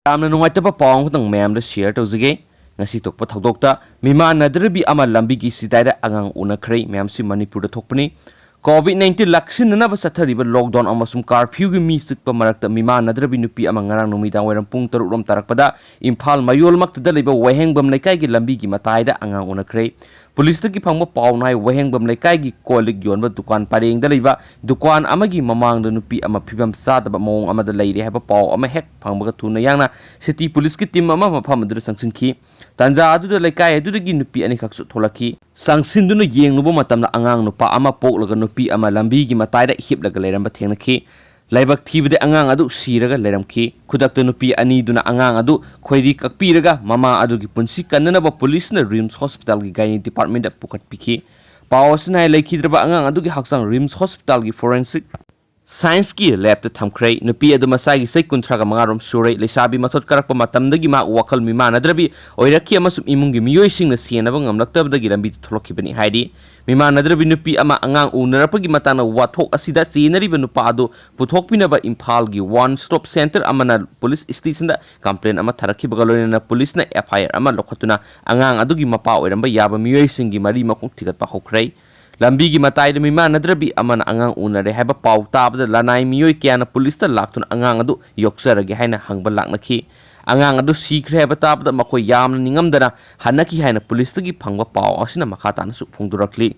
Yamna nungaitaba paw khutang mayam da share tawjage ngasi tokpa thodokta Mimanadrabi Lambigi Chideida Angang Unakhre mayam si Manipur da thokpani COVID-19 laksin na ba sathariba lockdown amasum curfew gi mi sikpa marakta Mimanadrabi Nupi ngarang numidang wairam pung 3 rom tarakpada Imphal mayol makta leba wahengbam laikai gi Lambigi mataida Angang Unakhre Police ki phangba paw nai wahengbam laikai gi kolik yonba dukan pareng da leba dukan amagi mamang da nupi ama phibam sadaba mong ama da leire haba paw ama hek phangba thuna yangna city police ki team ama mafam adu sangsinki tanja adu da laikai adu gi nupi ani khaksu tholaki sangsin duna yengnuba matamna angang nupa ama poklaga nupi ama lambi gi matai da hiblaga leiramba thengnaki laibak thibade angang adu siraga leiramki khudakta nupi ani duna angang adu khoiri kakpiraga mama adu gi punsi kannanaba police na rims hospital gi gynae department da pukat piki pawasna laikhidraba angang adu gi haksang rims hospital gi forensic science ki lab ta thamkhre nupi adu masagi sei kunthraga mangarom sure leisabi mathot karakpa matamdagi ma wakal Mimanadrabi oirakhi amasum imungi miyoising na sienaba ngamlaktabdagi lambi tholokibani haidi Mimanadrabi nupi ama angang unarapagi matana wathok asida sinariba nupa adu puthokpinaba Imphal gi one stop center amana police station da complaint ama tharakhibaga loina police na FIR ama lokhatuna angang adu gi mapa oiramba yaba miyoising gi mari makung thigatpa hokrai Lambigi matai da Mimanadrabi amana angang unare haba paw tabda lanai miyoi kyana police ta laktun angang adu yoksaragi haina hangba laknaki angang adu Sikhre haba tabda makoi yamna ningamdana hanaki haina police ta gi phangba paw asina makhatana su phongdurakli